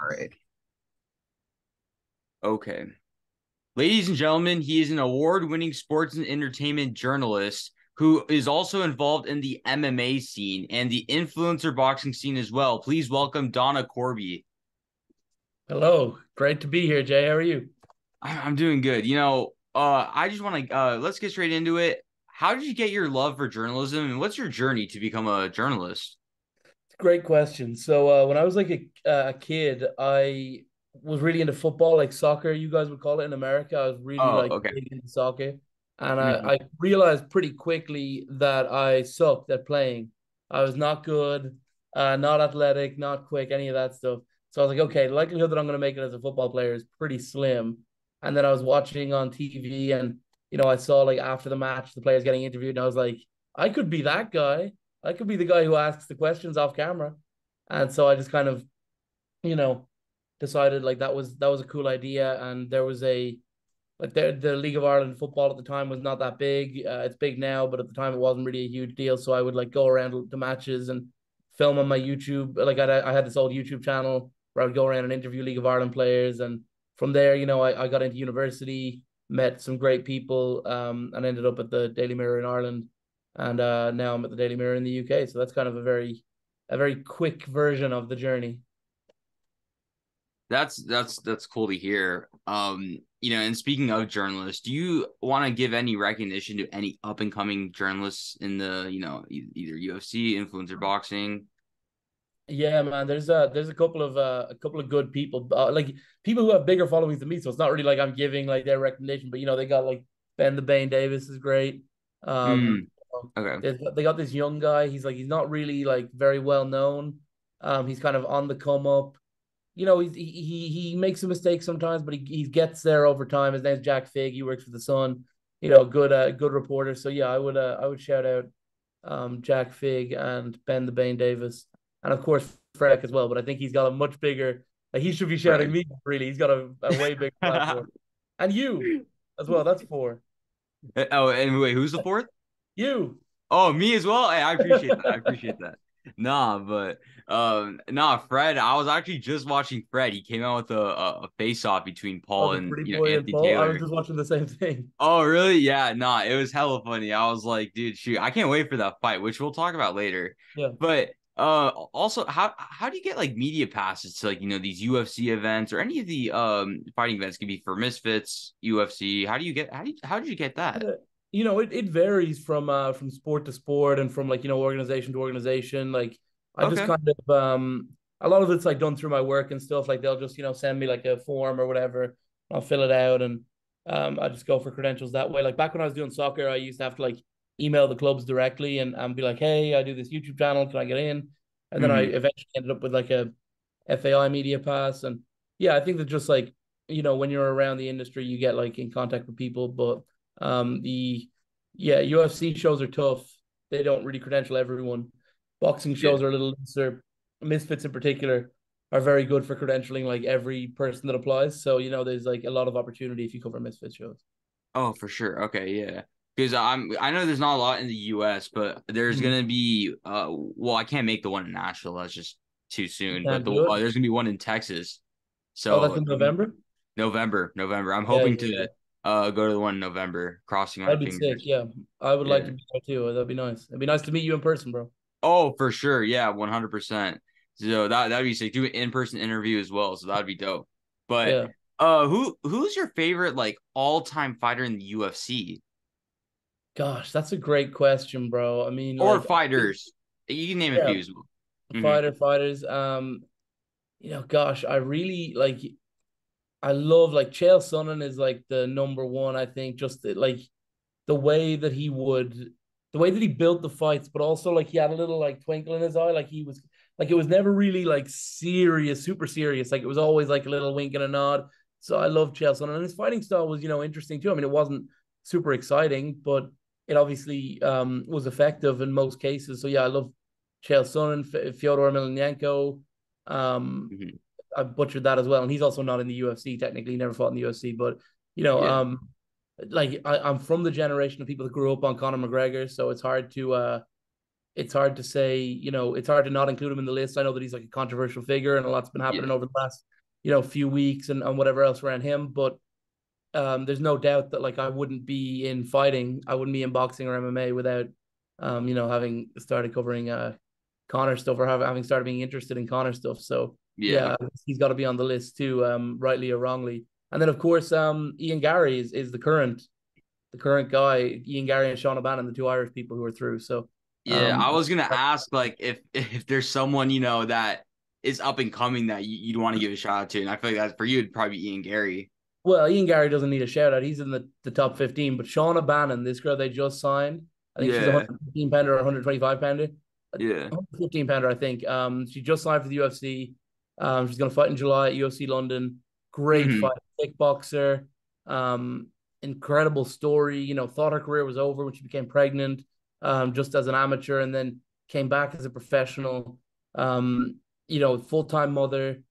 All right. Okay. Ladies and gentlemen, he is an award-winning sports and entertainment journalist who is also involved in the MMA scene and the influencer boxing scene as well. Please welcome Donagh Corby. Hello, great to be here, Jay. How are you? I'm doing good. I just want to let's get straight into it. How did you get your love for journalism and what's your journey to become a journalist? Great question. When I was like a kid, I was really into football, like soccer, you guys would call it in America. I was really Oh, like okay. big into soccer, and Mhm. I realized pretty quickly that I sucked at playing. I was not good, not athletic, not quick, any of that stuff. So I was like, okay, the likelihood that I'm going to make it as a football player is pretty slim. And then I was watching on TV, and I saw like after the match, the players getting interviewed, and I was like, I could be that guy. I could be the guy who asks the questions off camera. And so I just kind of, you know, decided like that was a cool idea. And there was a like the League of Ireland football at the time was not that big. It's big now, but at the time it wasn't really a huge deal. So I would like go around the matches and film on my YouTube. Like I had this old YouTube channel where I would go around and interview League of Ireland players. And from there, I got into university, met some great people, and ended up at the Daily Mirror in Ireland. And now I'm at the Daily Mirror in the UK. So that's kind of a very quick version of the journey. That's cool to hear. And speaking of journalists, do you want to give any recognition to any up and coming journalists in the, either UFC, influencer boxing? Yeah, man. There's a couple of good people, like people who have bigger followings than me. So it's not really like I'm giving like their recognition, but they got like Ben the Bane Davis is great. Mm, okay. They got this young guy. He's not really like very well known. He's kind of on the come up. He makes a mistake sometimes, but he gets there over time. His name's Jack Fig. He works for the Sun. Good reporter. So yeah, I would shout out Jack Fig and Ben the Bane Davis, and of course Freck as well. But I think he's got a much bigger. Like, he should be shouting Right. me. Really, he's got a way bigger platform, and you as well. That's four. Oh, and wait, who's the fourth? You. Oh, me as well. Hey, I appreciate that. I appreciate that. Nah, Fred. I was actually just watching Fred. He came out with a face off between Oh, Paul the and pretty boy and Anthony Paul. I was Taylor. just watching the same thing. Oh, really? Yeah, nah, it was hella funny. I was like, dude, shoot, I can't wait for that fight, which we'll talk about later. Yeah. But also how do you get like media passes to like, these UFC events or any of the fighting events? Could be for Misfits, UFC. How did you get that? It varies from sport to sport and from like organization to organization. Like I just Okay. kind of a lot of it's like done through my work and stuff. Like they'll just send me like a form or whatever. I'll fill it out, and I just go for credentials that way. Like back when I was doing soccer, I used to have to like email the clubs directly and be like, hey, I do this YouTube channel, can I get in? And then I Hmm. eventually ended up with like a FAI media pass. And yeah, I think that just like when you're around the industry, you get like in contact with people. But the yeah, UFC shows are tough. They don't really credential everyone. Boxing Yeah. shows are a little looser. Misfits in particular are very good for credentialing like every person that applies. So there's like a lot of opportunity if you cover Misfit shows. Oh, for sure. Okay, yeah. Because I know there's not a lot in the US, but there's Hmm. gonna be well, I can't make the one in Nashville. That's just too You soon. But can't do it. there's gonna be one in Texas. Oh, that's So in November. November. I'm Yeah, hoping yeah, to yeah. go to the one in November, crossing my That'd be sick. fingers. Yeah, I would like Yeah. to be there too. That'd be nice. It'd be nice to meet you in person, bro. Oh, for sure. Yeah, 100%. So that'd be sick. Do an in-person interview as well. So that'd be dope. But Yeah. who's your favorite like all-time fighter in the UFC Gosh, that's a great question, bro. I mean, or like, I think, fighters? You can name a yeah, few as well. Hmm. fighters. Gosh, I really like. I love like Chael Sonnen is like the number one. I think just like the way that the way that he built the fights, but also like he had a little like twinkle in his eye. Like he was like it was never really like serious, super serious. Like it was always like a little wink and a nod. So I love Chael Sonnen, and his fighting style was interesting too. I mean, it wasn't super exciting, but it obviously was effective in most cases. So yeah, I love Chael Sonnen, Fyodor Emelianenko. Um, Hmm. I butchered that as well, and he's also not in the UFC technically. He never fought in the UFC, but you know, Yeah. um, like I'm from the generation of people that grew up on Conor McGregor, so it's hard to say, it's hard to not include him in the list. I know that he's like a controversial figure, and a lot's been happening Yeah. over the last few weeks and whatever else around him. But there's no doubt that like I wouldn't be in fighting, I wouldn't be in boxing or MMA without having started covering Connor stuff, or having started being interested in Connor stuff. So Yeah. yeah, he's got to be on the list too, rightly or wrongly. And then of course, Ian Gary is the current guy. Ian Gary and Sean O'Bannon, the two Irish people who are through. So Yeah, I was gonna ask like if there's someone that is up and coming that you'd want to give a shout out to, and I feel like that for you it'd probably be Ian Gary. well, Ian Gary doesn't need a shout out. He's in the top 15. But Sean O'Bannon, this girl they just signed, I think she's a Yeah, 115 pounder or 125 pounder. yeah. 115 pounder, I think. She just signed for the UFC. She's going to fight in July at UFC London. Great Hmm. fight, kickboxer. Um, Incredible story. Thought her career was over when she became pregnant, just as an amateur, and then came back as a professional. Full time mother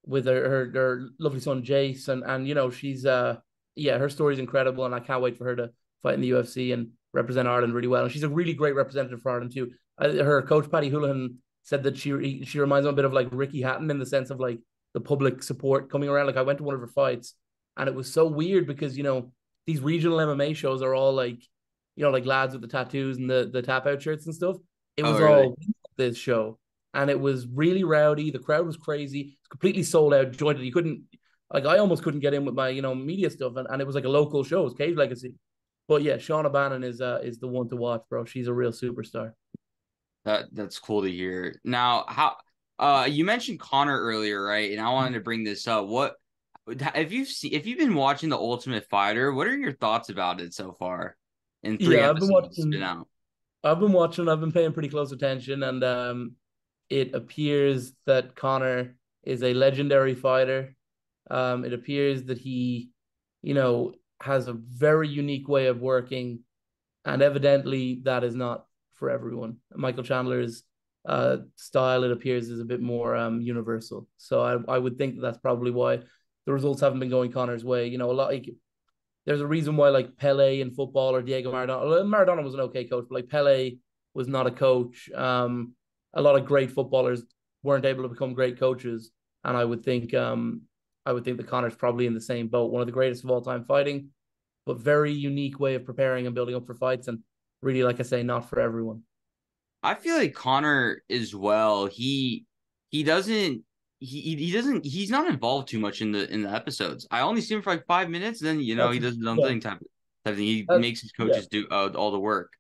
with her lovely son Jace, and she's her story is incredible, and I can't wait for her to fight in the UFC and represent Ireland really well. And she's a really great representative for Ireland too. Her coach Paddy Houlihan said that she reminds him a bit of like Ricky Hatton in the sense of like the public support coming around. Like I went to one of her fights, and it was so weird because these regional MMA shows are all like like lads with the tattoos and the tap out shirts and stuff. It Oh, was really? all this show, and it was really rowdy. The crowd was crazy. It's completely sold out, jointed. You couldn't like I almost couldn't get in with my media stuff, and it was like a local show. It was Cage Legacy. But yeah, Shauna Bannon is the one to watch, bro. She's a real superstar. That's cool to hear. Now, how you mentioned Connor earlier, right? And I wanted to bring this up. What if you've been watching The Ultimate Fighter, what are your thoughts about it so far? In three Yeah, I've been episodes it's been watching. out. I've been watching. I've been paying pretty close attention, and it appears that Connor is a legendary fighter. It appears that he, has a very unique way of working, and evidently that is not for everyone. Michael Chandler's style, it appears, is a bit more universal. So I would think that that's probably why the results haven't been going Connor's way. A lot like there's a reason why like Pele in football or Diego Maradona. Maradona was an okay coach, but like Pele was not a coach. A lot of great footballers weren't able to become great coaches, and I would think that Connor's probably in the same boat. One of the greatest of all time fighting, but very unique way of preparing and building up for fights, and really, like I say, not for everyone. I feel like Connor as well. He doesn't he doesn't he's not involved too much in the episodes. I only see him for like 5 minutes, then he That's does his own yeah. type thing. He That's makes his yeah. coaches do all the work.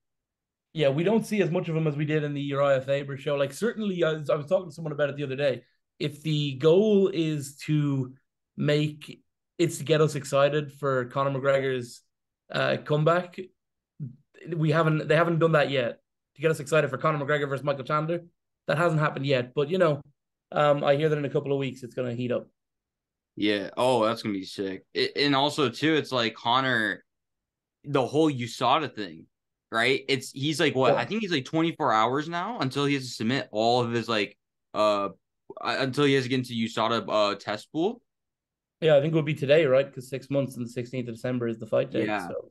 Yeah, we don't see as much of him as we did in the Uriah Faber show. Like, certainly, I was talking to someone about it the other day. If the goal is to make it's to get us excited for Conor McGregor's comeback, they haven't done that yet. To get us excited for Conor McGregor versus Michael Chandler, that hasn't happened yet. But I hear that in a couple of weeks it's going to heat up. Yeah. Oh, that's gonna be sick. And also too, it's like Connor, the whole USADA thing, right? He's like what? I Yeah, think he's like 24 hours now until he has to submit all of his uh until he has to get into USADA test pool. yeah, I think it would be today, right? Because 6 months and the 16th of December is the fight date. Yeah. So,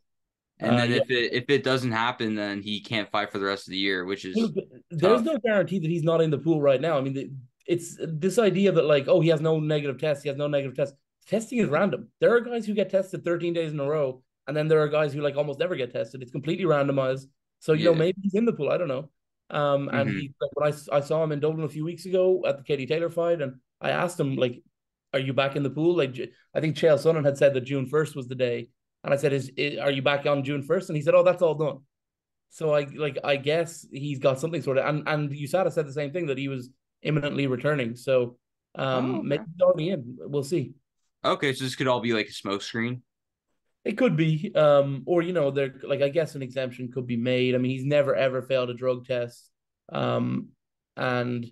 And then yeah. if it doesn't happen, then he can't fight for the rest of the year, which is Look, there's tough. no guarantee that he's not in the pool right now. I mean, it's this idea that like, oh, he has no negative tests, he has no negative tests. Testing is random. There are guys who get tested 13 days in a row, and then there are guys who like almost never get tested. It's completely randomized. So Yeah. maybe he's in the pool. I don't know. And Hmm. he like when I saw him in Dublin a few weeks ago at the Katie Taylor fight, and I asked him like, "Are you back in the pool?" Like I think Chael Sonnen had said that June 1st was the day, and I said, "Are you back on June 1st?" And he said, "Oh, that's all done." So I guess he's got something sort of, and USADA said the same thing, that he was imminently returning. So Oh, maybe okay. he's already in. We'll see. Okay, so this could all be like a smoke screen. It could be, or there like I guess an exemption could be made. I mean, he's never ever failed a drug test, um, and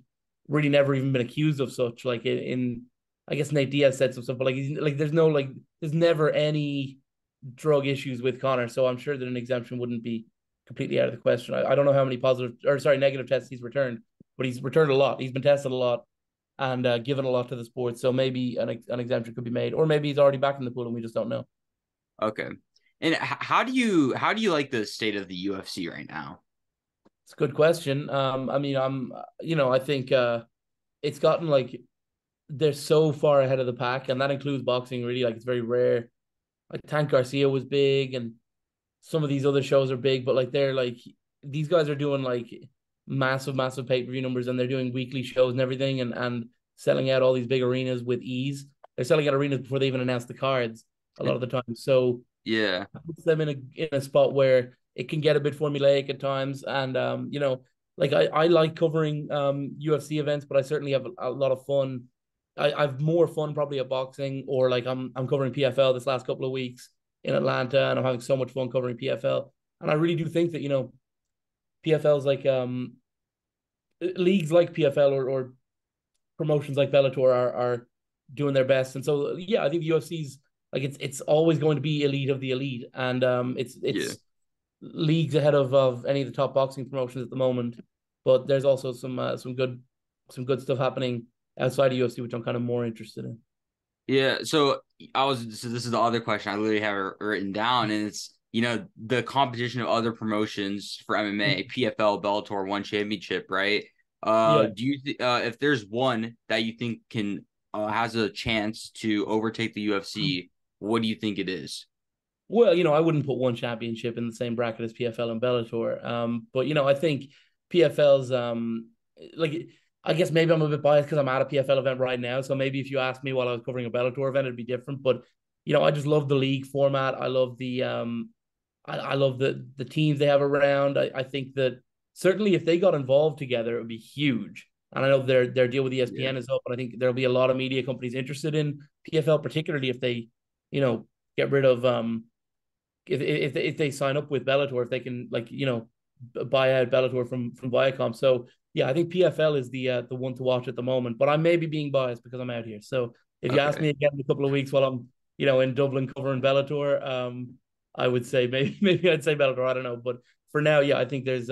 really never even been accused of such. Like I guess Nate Diaz said some stuff, but like he's like there's never any drug issues with Connor, so I'm sure that an exemption wouldn't be completely out of the question. I don't know how many negative tests he's returned, but he's returned a lot. He's been tested a lot and given a lot to the sport. So maybe an exemption could be made, or maybe he's already back in the pool and we just don't know. Okay. And how do you like the state of the UFC right now? It's a good question. I mean, I think it's gotten like they're so far ahead of the pack, and that includes boxing. Really, like it's very rare. Like Tank Garcia was big, and some of these other shows are big, but like they're like these guys are doing like massive pay-per-view numbers, and they're doing weekly shows and everything, and selling out all these big arenas with ease. They're selling out arenas before they even announce the cards a lot of the time. So Yeah. it puts them in a spot where it can get a bit formulaic at times. And like I like covering UFC events, but I certainly have a lot of fun. I've more fun probably at boxing, or like I'm covering PFL this last couple of weeks in Atlanta, and I'm having so much fun covering PFL. And I really do think that PFL's like leagues like PFL, or promotions like Bellator are doing their best. And so yeah, I think the UFC's like it's always going to be elite of the elite, and Yeah. it's leagues ahead of any of the top boxing promotions at the moment. But there's also some good stuff happening outside of UFC, which I'm kind of more interested in. Yeah. So this is the other question I literally have written down, and it's the competition of other promotions for MMA, PFL, Bellator, one championship, right? Yeah. Do you if there's one that you think can has a chance to overtake the UFC, what do you think it is? Well, I wouldn't put one championship in the same bracket as PFL and Bellator. But I think PFL's like I guess maybe I'm a bit biased because I'm at a PFL event right now. So maybe if you asked me while I was covering a Bellator event, it'd be different. But I just love the league format. I love I love the teams they have around. I think that certainly if they got involved together, it would be huge. And I know their deal with Yeah. ESPN is up, and I think there'll be a lot of media companies interested in PFL, particularly if they, get rid of if they sign up with Bellator, if they can buy out Bellator from Viacom. So yeah, I think PFL is the one to watch at the moment. But I may be being biased because I'm out here. So if you ask Okay. me again in a couple of weeks while I'm in Dublin covering Bellator, I would say maybe I'd say Bellator. I don't know, but for now, yeah, I think there's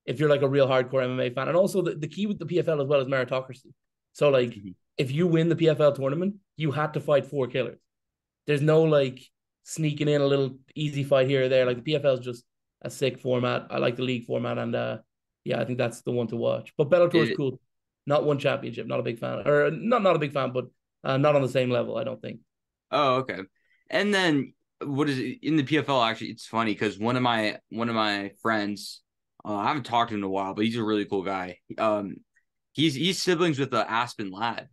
if you're like a real hardcore MMA fan, and also the key with the PFL as well is meritocracy. So like Mhm. if you win the PFL tournament, you had to fight four killers. There's no like sneaking in a little easy fight here or there. Like the PFL is just a sick format. I like the league format, and yeah, I think that's the one to watch. But Bellator is It, cool. Not one championship. Not a big fan, or not a big fan, but not on the same level. I don't think. oh, okay. And then what is it in the PFL? Actually, it's funny because one of my friends, I haven't talked to him in a while, but he's a really cool guy. He's siblings with the Aspen Lad.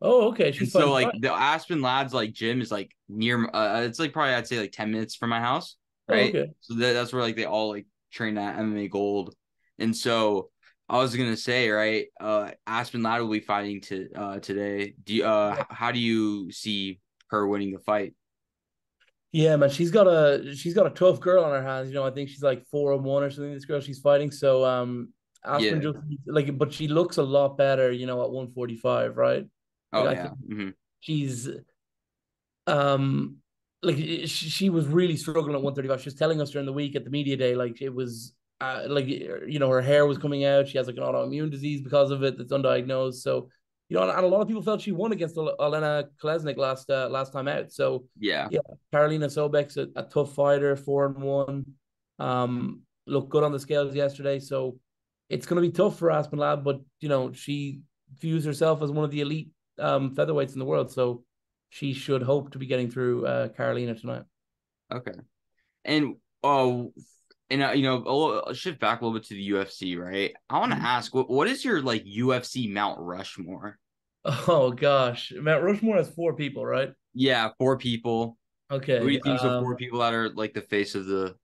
Oh, okay. And She's so fighting like tonight. the Aspen Labs like gym is like near it's like probably I'd say like 10 minutes from my house, Oh, right? okay. So that's where like they all like train at MMA Gold. And so I was gonna say, right, Aspen Ladd will be fighting today. How do you see her winning the fight? Yeah, man, she's got a tough girl on her hands. I think she's like 4-1 or something. This girl she's fighting. So Aspen Yeah. just like, but she looks a lot better. At 145, right? Like Oh I yeah. think Hmm. she's um like she was really struggling at 135. She was telling us during the week at the media day, like it was like her hair was coming out. She has like an autoimmune disease because of it that's undiagnosed. So and a lot of people felt she won against Elena Kolesnik last time out. So Yeah. yeah, Karolina Sobek's a tough fighter, 4-1. Looked good on the scales yesterday. So it's going to be tough for Aspen Lab, but she views herself as one of the elite featherweights in the world. So she should hope to be getting through Carolina tonight. Okay. And oh, and I'll shift back a little bit to the UFC, right? I want to ask, what is your like UFC Mount Rushmore? Oh gosh, Mount Rushmore has four people, right? Yeah, four people. Who do Okay, you think is the four people that are like the face of the,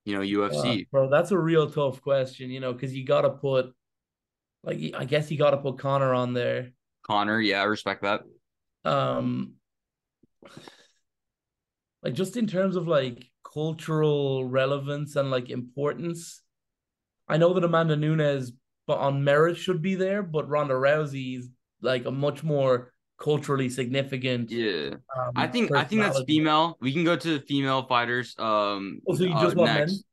UFC? bro, that's a real tough question, because you got to put like I guess you got to put Connor on there. Connor, yeah, I respect that. Um, like just in terms of like cultural relevance and like importance, I know that Amanda Nunes, but on merit should be there, but Ronda Rousey's like a much more culturally significant Yeah. I think that's personality. female. We can go to the female fighters Also, you just want men? next.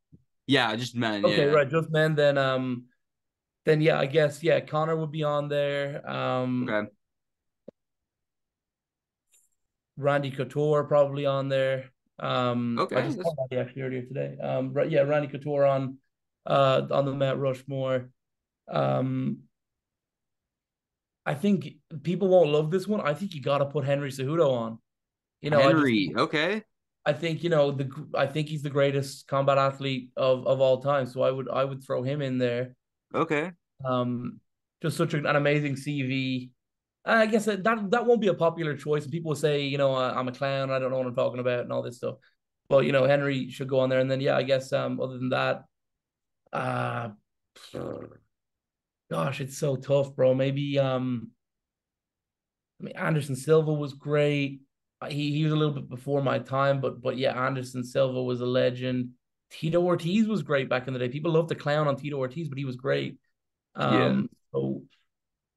Yeah, just men, Okay, yeah. right, just men. Then yeah, I guess yeah, Connor would be on there. Okay. Randy Couture probably on there. I Okay. just saw that actually earlier today. Right, yeah, Randy Couture on the Mount Rushmore. Um, I think people won't love this one. I think you got to put Henry Cejudo on. I just Henry. Okay. I think I think he's the greatest combat athlete of all time. So I would throw him in there. Okay. Um, just such an amazing CV. I guess that won't be a popular choice. And people will say, I'm a clown. I don't know what I'm talking about and all this stuff. But Henry should go on there. And then yeah, I guess other than that, uh, gosh, it's so tough, bro. Maybe I mean Anderson Silva was great. He was a little bit before my time, but yeah, Anderson Silva was a legend. Tito Ortiz was great back in the day. People love to clown on Tito Ortiz, but he was great. Yeah. So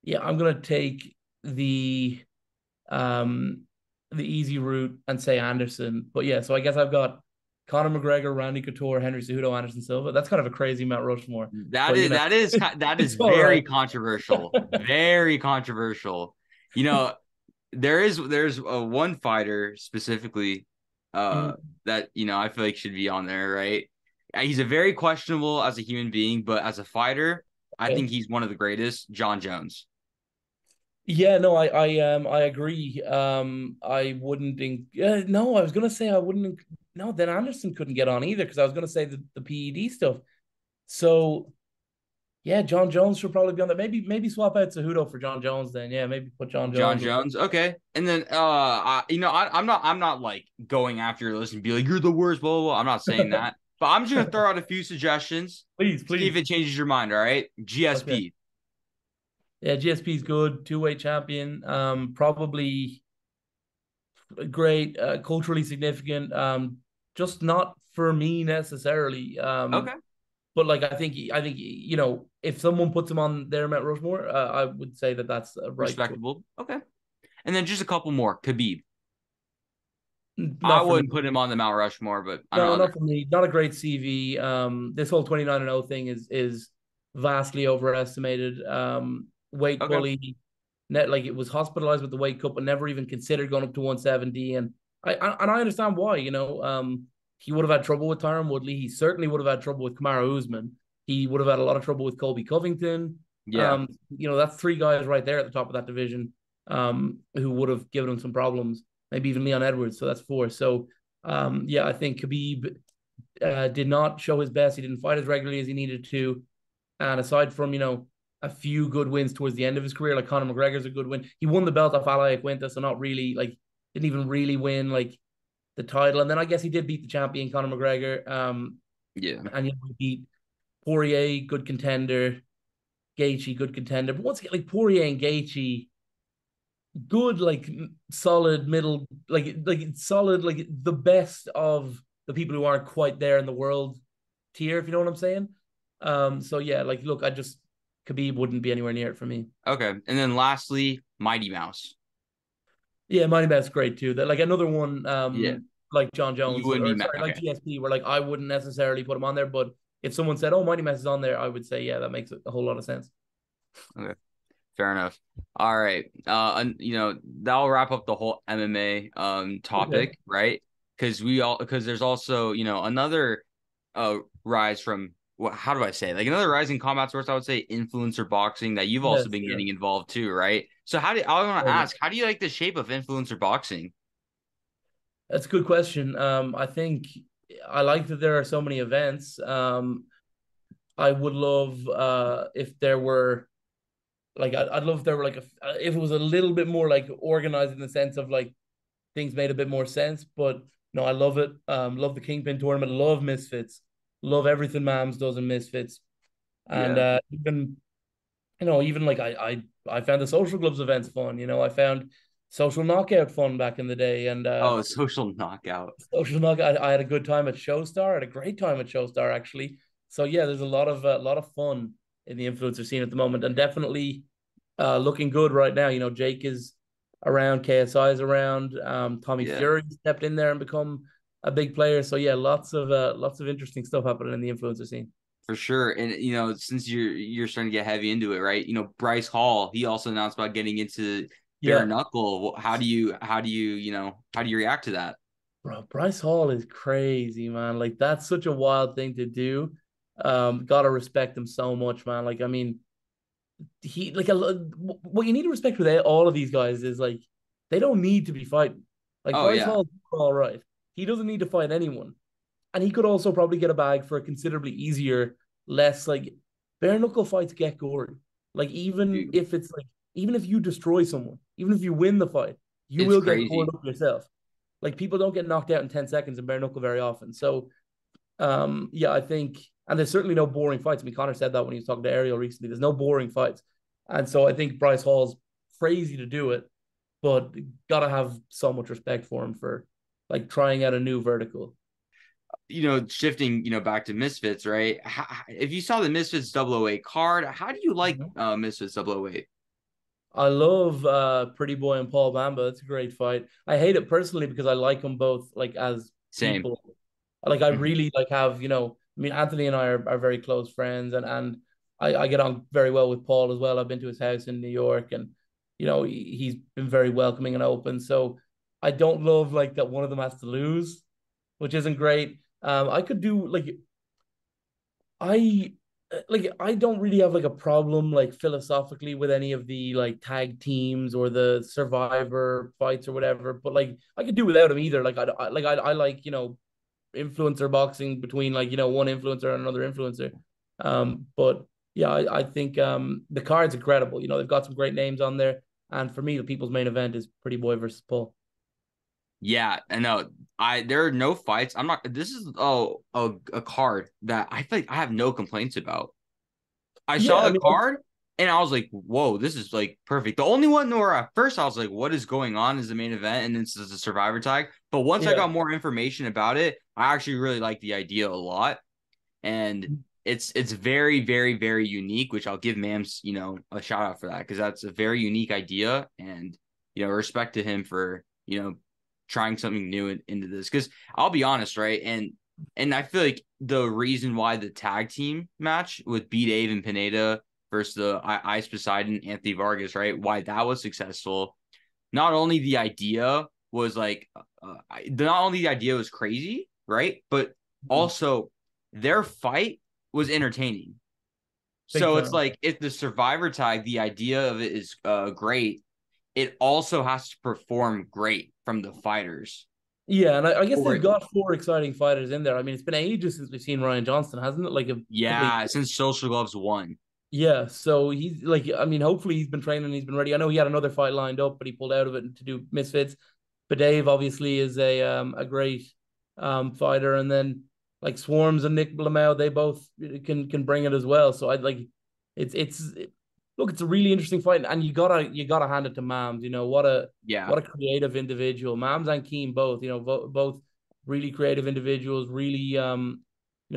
yeah, I'm gonna take the um the easy route and say Anderson. But yeah, so I guess I've got Conor McGregor, Randy Couture, Henry Cejudo, Anderson Silva. That's kind of a crazy Mount Rushmore, That but is that is that is it's all very right. controversial. Very controversial. You know, there's a one fighter specifically uh Mm, that I feel like should be on there, right? He's a very questionable as a human being, but as a fighter, I think okay. he's one of the greatest, John Jones. Yeah, no, I agree. I wouldn't. No, I was gonna say I wouldn't. No, then Anderson couldn't get on either because I was gonna say the PED stuff. So yeah, John Jones should probably be on that. Maybe swap out Cejudo for John Jones then. Yeah, maybe put John John Jones. Jones. Okay. And then I'm not like going after your list and be like, you're the worst, blah, blah, blah. I'm not saying that. But I'm just gonna throw out a few suggestions. Please, See if please. it changes your mind, all right? Okay. GSP. Yeah, GSP's good, two-way champion. Probably great, culturally significant. Just not for me necessarily. Okay. But like I think if someone puts him on their Mount Rushmore, I would say that that's a right choice. Respectable. Okay. And then just a couple more. Khabib. I Not for me. wouldn't put him on the Mount Rushmore, but I know No, other. not for me. Not a great CV. This whole 29-0 thing is vastly overestimated. Weight Okay. bully, net like it was hospitalized with the weight cut, but never even considered going up to 170. And I understand why. He would have had trouble with Tyron Woodley. He certainly would have had trouble with Kamaru Usman. He would have had a lot of trouble with Colby Covington. Yeah, That's three guys right there at the top of that division, who would have given him some problems. Maybe even Leon Edwards. So that's four. So yeah, I think Khabib did not show his best. He didn't fight as regularly as he needed to. And aside from, a few good wins towards the end of his career, like Conor McGregor's a good win. He won the belt off Ally Quinta, so not really like didn't even really win like the title. And then I guess he did beat the champion Conor McGregor. yeah. And he beat Poirier, good contender, Gaethje, good contender. But once again, like Poirier and Gaethje, good, like solid middle, like solid, like the best of the people who aren't quite there in the world tier, if you know what I'm saying. So yeah, like look, I just Khabib wouldn't be anywhere near it for me. Okay. And then lastly, Mighty Mouse. Yeah, Money Bet's great too. That like another one, Yeah. like John You Jones wouldn't be or mad. sorry, like Okay. GSP, where like I wouldn't necessarily put him on there, but if someone said, "Oh, Money Mess is on there," I would say, "Yeah, that makes a whole lot of sense." Okay. Fair enough. All right. And that'll wrap up the whole MMA Okay. topic, right? Because there's also, another rise from what how do I say? Like another rise in combat sports, I would say influencer boxing that you've also Yes. been Yeah. getting involved too, right? So I want to Oh, yeah. ask, how do you like the shape of influencer boxing? That's a good question. I think I like that there are so many events. I would love if there were like I'd love if there were like if it was a little bit more like organized in the sense of like things made a bit more sense. But no, I love it. Love the Kingpin tournament. Love Misfits. Love everything Mams does in Misfits. And Yeah. even like I found the social clubs events fun. I found social knockout fun back in the day. And Oh, social knockout. social knockout, I had a good time at Showstar. I had a great time at Showstar actually. So yeah, there's a lot of fun in the influencer scene at the moment, and definitely looking good right now. Jake is around, KSI is around, Tommy Yeah. Fury stepped in there and become a big player. So yeah, lots of interesting stuff happening in the influencer scene. For sure. And since you're starting to get heavy into it, right? Bryce Hall, he also announced about getting into bare Yeah, knuckle. How do you react to that? bro, Bryce Hall is crazy, man. Like that's such a wild thing to do. Gotta respect him so much, man. Like I mean, he like what you need to respect with all of these guys is like they don't need to be fighting. Like Oh Bryce yeah, Hall's all right. He doesn't need to fight anyone. And he could also probably get a bag for a considerably easier, less like bare knuckle fights get gory. Like dude, even if you destroy someone, even if you win the fight, you it's will get gored crazy. up yourself. Like people don't get knocked out in 10 seconds in bare knuckle very often. So yeah, I think, and there's certainly no boring fights. I mean, Connor said that when he was talking to Ariel recently. There's no boring fights, and so I think Bryce Hall's crazy to do it, but gotta have so much respect for him for like trying out a new vertical. Shifting, back to Misfits, right? If you saw the Misfits 008 card, how do you like Mhm. Misfits 008? I love Pretty Boy and Paul Bamba. It's a great fight. I hate it personally because I like them both like as Same. people. Like I Mhm. really like have, I mean Anthony and I are very close friends and I get on very well with Paul as well. I've been to his house in New York and he's been very welcoming and open. So I don't love like that one of them has to lose, which isn't great. I could do I I don't really have like a problem like philosophically with any of the like tag teams or the survivor fights or whatever, but like I could do without them either. I like influencer boxing between like one influencer and another influencer. But yeah, I think the card's incredible. They've got some great names on there, and for me, the people's main event is Pretty Boy versus Paul. Yeah, I know. There are no fights. I'm not. This is a card that I feel like I have no complaints about. I Yeah, saw I the mean, card and I was like, whoa, this is like perfect. The only one where at first I was like, what is going on is the main event and this is a survivor tag. But once I yeah, got more information about it, I actually really like the idea a lot. And it's very, very, very unique, which I'll give Mams, a shout out for that because that's a very unique idea. And, respect to him for, trying something new into this. Because I'll be honest, right? And I feel like the reason why the tag team match with B Dave and Pineda versus the Ice Poseidon, Anthony Vargas, right? Why that was successful. Not only the idea was like, not only the idea was crazy, right? But also their fight was entertaining. big So it's time. like if the survivor tag, the idea of it is great, it also has to perform great from the fighters. Yeah, and I guess Or they've got four exciting fighters in there. I mean, it's been ages since we've seen Ryan Johnston, hasn't it? Like a couple of yeah, since Social Gloves won. Yeah, so he's like, I mean, hopefully he's been training, he's been ready. I know he had another fight lined up, but he pulled out of it to do Misfits. But Dave obviously is a great fighter, and then like Swarms and Nick Blamau, they both can bring it as well. So I'd like look, it's a really interesting fight, and you gotta hand it to Mams. Yeah, What a creative individual, Mams and Keem both. Both really creative individuals, really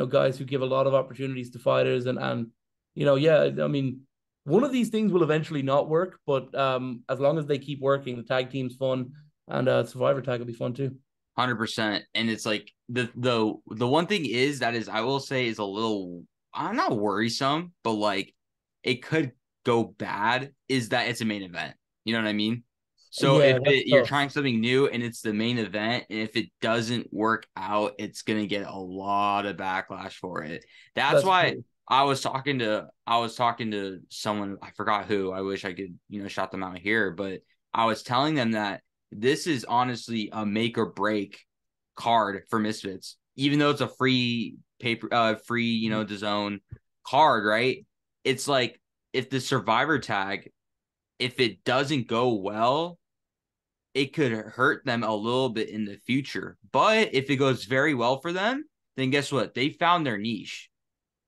guys who give a lot of opportunities to fighters and yeah, I mean, one of these things will eventually not work, but as long as they keep working, the tag team's fun, and Survivor tag will be fun too. 100%. And it's like the one thing is that is I will say is a little I'm not worrisome, but like it could go bad is that it's a main event. You know what I mean? So Yeah, if that's you're tough. trying something new and it's the main event, and if it doesn't work out, it's gonna get a lot of backlash for it. That's That's why true. I was talking to someone, I forgot who. I wish I could, shout them out here, but I was telling them that this is honestly a make or break card for Misfits, even though it's a free paper, free, the zone card, right? It's like if the survivor tag, if it doesn't go well, it could hurt them a little bit in the future. But if it goes very well for them, then guess what? They found their niche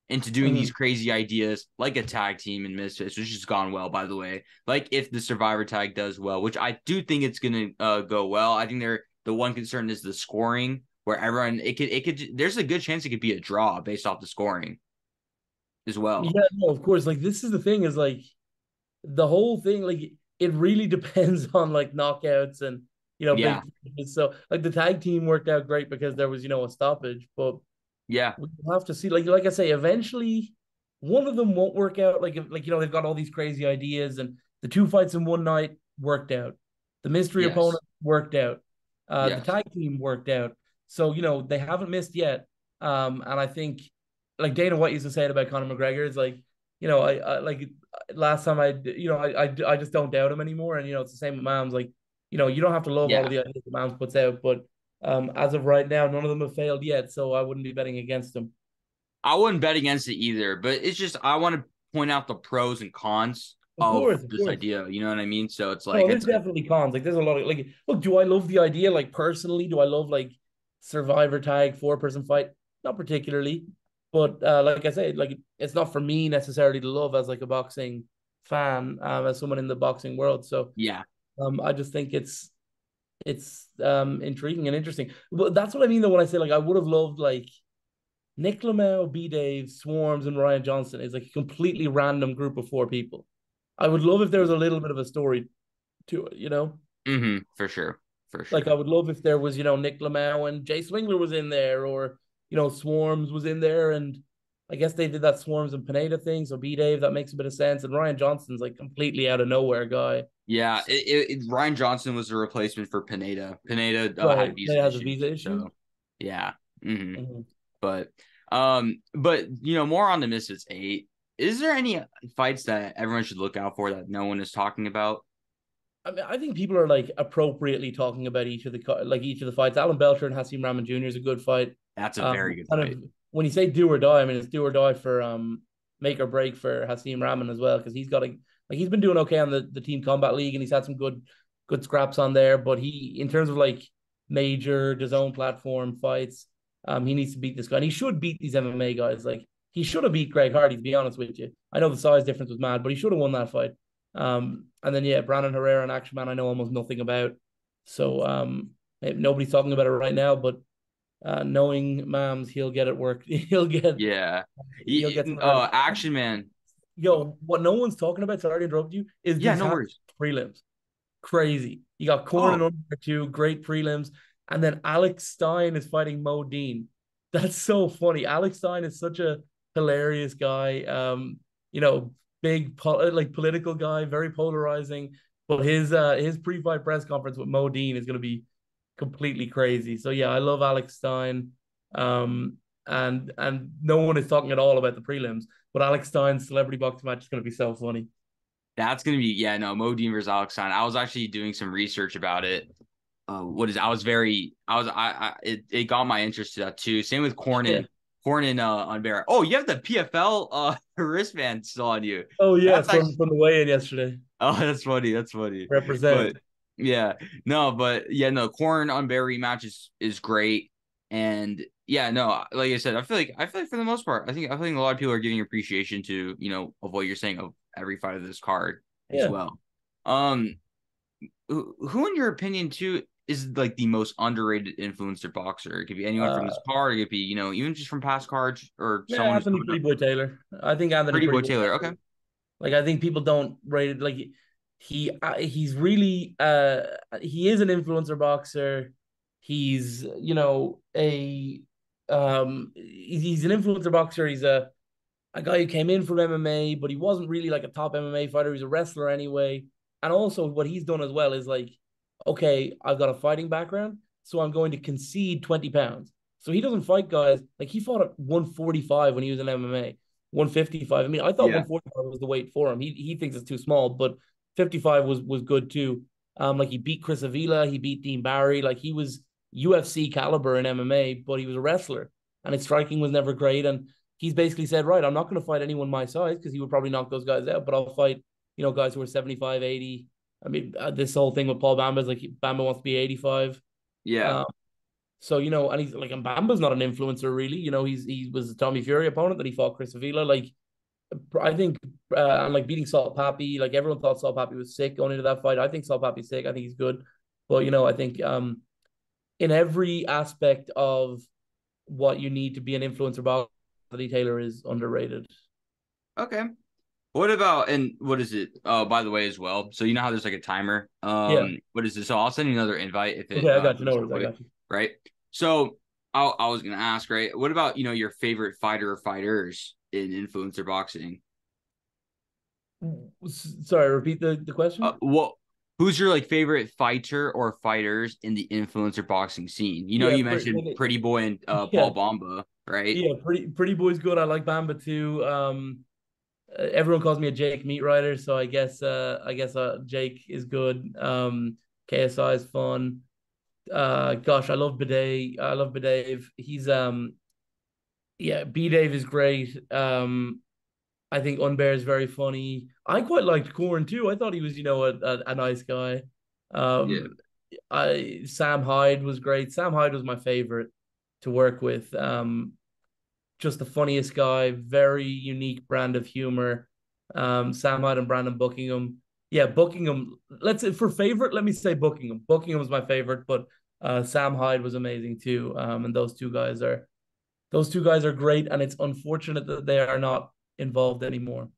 into doing these Mhm. crazy ideas like a tag team in Misfits, which has gone well, by the way. Like if the Survivor tag does well, which I do think it's gonna go well. I think the one concern is the scoring, where everyone it could there's a good chance it could be a draw based off the scoring as well. Yeah, no, of course. Like this is the thing is like the whole thing, like it really depends on like knockouts and Yeah, big. So like the tag team worked out great because there was a stoppage, but yeah, we'll have to see. Like I say, eventually one of them won't work out. Like if, like they've got all these crazy ideas, and the two fights in one night worked out. The mystery yes, opponent worked out. The yes. tag team worked out. So they haven't missed yet. And I think like Dana White used to say it about Conor McGregor is like I like last time I just don't doubt him anymore. And it's the same with Mams. Like, you don't have to love all Yeah. of the ideas that Mams puts out, but as of right now, none of them have failed yet. So I wouldn't be betting against him. I wouldn't bet against it either, but it's just I want to point out the pros and cons Of of course, of this course. idea. You know what I mean? So it's like No, there's definitely cons. Like, there's a lot of like, look, do I love the idea? Like, personally, do I love like Survivor tag 4-person fight? Not particularly, but like I said, like it's not for me necessarily to love as like a boxing fan, as someone in the boxing world. So, yeah, I just think it's intriguing and interesting. But that's what I mean though when I say like I would have loved like Nick Lamau, B Dave, Swarms, and Ryan Johnson is like a completely random group of four people. I would love if there was a little bit of a story to it. for sure, for Like I sure. would love if there was, Nick Lamau and Jay Swingler was in there, or Swarms was in there, and I guess they did that Swarms and Pineda thing. So B Dave, that makes a bit of sense, and Ryan Johnson's like completely out of nowhere guy. Yeah, Ryan Johnson was the replacement for Pineda. Pineda had Right, visa that has a issues, visa issue. so yeah. hmm Mhm. But more on the Misfits 8. Is there any fights that everyone should look out for that no one is talking about? I mean, I think people are like appropriately talking about each of the fights. Alan Belcher and Hasim Rahman Jr. is a good fight. That's a very good Kind fight. of when you say do or die, I mean it's do or die for make or break for Hasim Rahman as well because he's been doing okay on the Team Combat League and he's had some good scraps on there. But he in terms of like major his own platform fights, he needs to beat this guy and he should beat these MMA guys. Like he should have beat Greg Hardy. To be honest with you, I know the size difference was mad, but he should have won that fight. And then yeah, Brandon Herrera and Action Man, I know almost nothing about. So nobody's talking about it right now, but knowing Mams, he'll get it work. Yeah. He'll get some revs. Action Man. Yo, what no one's talking about, sorry to interrupt you, is Yeah, these no half worries. prelims. Crazy. You got Corn and Oh, under two, great prelims. And then Alex Stein is fighting Mo Dean. That's so funny. Alex Stein is such a hilarious guy. You know, like political guy, very polarizing. But his pre-fight press conference with Mo Dean is gonna be completely crazy. So yeah, I love Alex Stein. And no one is talking at all about the prelims, but Alex Stein's celebrity boxing match is gonna be so funny. that's gonna be yeah, no, Modine versus Alex Stein. I was actually doing some research about it. I was very it got my interest to that too. Same with Yeah. Cornyn on Bear. Oh, you have the PFL wristband still on you. Oh yeah, That's from actually from the weigh-in yesterday. oh, that's funny. That's funny. Represent. But yeah, no, but yeah, no, Corn on Bear rematch is great. And yeah, no, like I said, I feel like for the most part, I think a lot of people are giving appreciation to, of what you're saying of every fight of this card as Yeah. well. Um, who in your opinion too is like the most underrated influencer boxer? It could be anyone from Uh this card, it could be, even just from past cards or yeah, someone who's Anthony coming Pretty up. Boy Taylor. I think Anthony Pretty Pretty Boy Boy Taylor. Okay. Taylor. Like I think people don't rate it like he's really he is an influencer boxer. He's a he's an influencer boxer. He's a guy who came in from MMA, but he wasn't really like a top MMA fighter. He's a wrestler anyway. And also, what he's done as well is like, okay, I've got a fighting background, so I'm going to concede 20 pounds. So he doesn't fight guys like he fought at 145 when he was in MMA, 155. I mean, I thought Yeah. 145 was the weight for him. He thinks it's too small, but 55 was good too. Like he beat Chris Avila, he beat Dean Barry. Like he was UFC caliber in MMA, but he was a wrestler, and his striking was never great. And he's basically said, right, I'm not going to fight anyone my size because he would probably knock those guys out, but I'll fight, guys who are 75, 80. I mean, this whole thing with Paul Bamba is like Bamba wants to be 85. Yeah. Um, so, and he's like, and Bamba's not an influencer really. He was a Tommy Fury opponent that he fought Chris Avila. Like, I think, and like beating Salt Pappy, like everyone thought Salt Pappy was sick going into that fight. I think Salt Pappy's sick. I think he's good. But, I think in every aspect of what you need to be an influencer boxer, Anthony Taylor is underrated. Okay. What about and what is it? Oh, by the way, as well. So you know how there's like a timer. Yeah. What is this? So I'll send you another invite if Okay, it I got you. No goes that worries. I way, got you. right? So I was gonna ask, right? What about your favorite fighter or fighters in influencer boxing? Sorry, repeat the question. What who's your like favorite fighter or fighters in the influencer boxing scene? Yeah, You mentioned Pretty Boy and yeah, Paul Bamba, right? yeah. Pretty boy's good. I like Bamba too. everyone calls me a Jake meat rider, so I guess Jake is good. KSI is fun. Gosh, I love Bidet. I love Bidave. He's yeah, B Dave is great. I think Unbear is very funny. I quite liked Corn too. I thought he was, a nice guy. Yeah. Um, I Sam Hyde was great. Sam Hyde was my favorite to work with. Just the funniest guy, very unique brand of humor. Sam Hyde and Brandon Buckingham. Yeah, Buckingham. Let's say for favorite, let me say Buckingham. Buckingham was my favorite, but Sam Hyde was amazing too. And those two guys are great, and it's unfortunate that they are not involved anymore.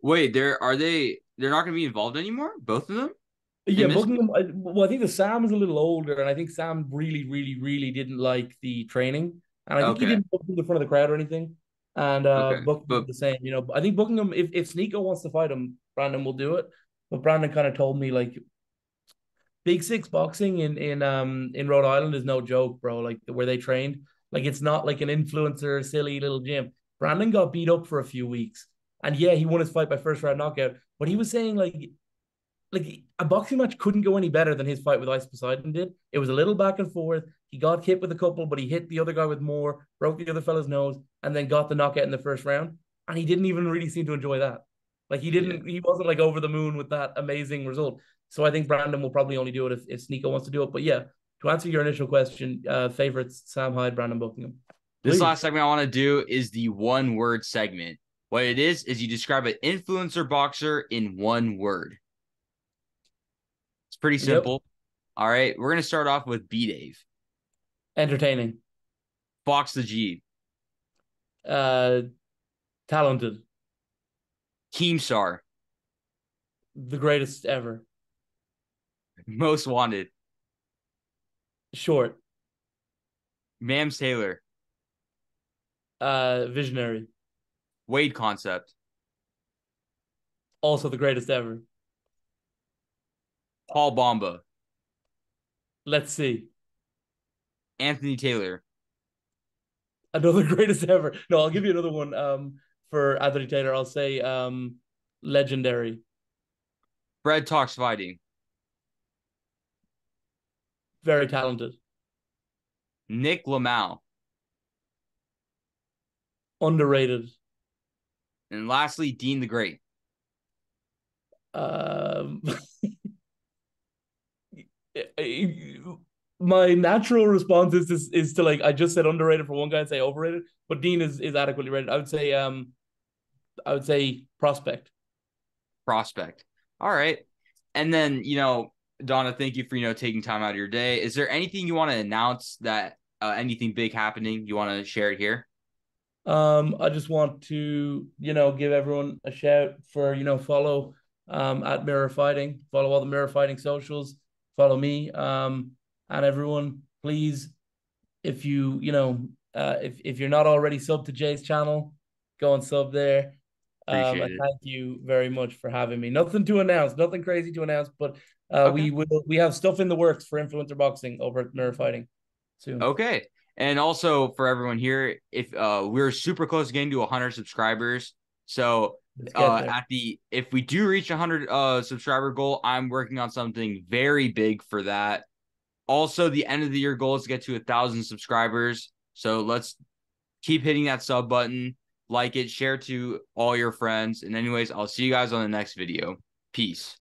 Wait, they're not going to be involved anymore? Both of them Yeah, in Misfits? Buckingham. Well, I think the Sam is a little older, and I think Sam really, really, really didn't like the training, and I think he Okay. didn't go in the front of the crowd or anything. And Okay. Buckingham But the same. I think Buckingham, if Sneeko wants to fight him, Brandon will do it. But Brandon kind of told me like Big Six boxing in Rhode Island is no joke, bro. Like where they trained, like it's not like an influencer, silly little gym. Brandon got beat up for a few weeks, and yeah, he won his fight by first round knockout. But he was saying like a boxing match couldn't go any better than his fight with Ice Poseidon did. It was a little back and forth. He got hit with a couple, but he hit the other guy with more, broke the other fella's nose, and then got the knockout in the first round. And he didn't even really seem to enjoy that. Like yeah. he wasn't like over the moon with that amazing result. So I think Brandon will probably only do it if Sneeko wants to do it. But yeah, to answer your initial question, favorites Sam Hyde, Brandon Buckingham. This Please. last segment I want to do is the one word segment. What it is you describe an influencer boxer in one word. It's pretty Yep. simple. All right. We're going to start off with B Dave. Entertaining. Fox the G. Uh Talented. Keemstar. The greatest ever. Most Wanted. Short. Mams Taylor. Visionary. Wade Concept. Also the greatest ever. Paul Bomba. Let's see. Anthony Taylor. Another greatest ever. No, I'll give you another one. For Anthony Taylor, I'll say legendary. Fred Talks Fighting. Very talented. Nick Lamau. Underrated. And lastly, Dean the Great. Um, my natural response is to like I just said underrated for one guy and say overrated, but Dean is adequately rated. I would say prospect. Prospect. All right. And then, Donagh, thank you for, taking time out of your day. Is there anything you want to announce that anything big happening? You want to share it here? I just want to, give everyone a shout for, follow at Mirror Fighting, follow all the Mirror Fighting socials, follow me. And everyone, please, if if you're not already sub to Jay's channel, go and sub there. Appreciate And it. thank you very much for having me. Nothing to announce, nothing crazy to announce, but Okay. we have stuff in the works for influencer boxing over at Mirror Fighting soon. Okay. And also for everyone here, if we're super close to getting to 100 subscribers. So Let's get there. if we do reach 100 subscriber goal, I'm working on something very big for that. Also, the end of the year goal is to get to 1,000 subscribers. So let's keep hitting that sub button, like it, share to all your friends. And anyways, I'll see you guys on the next video. Peace.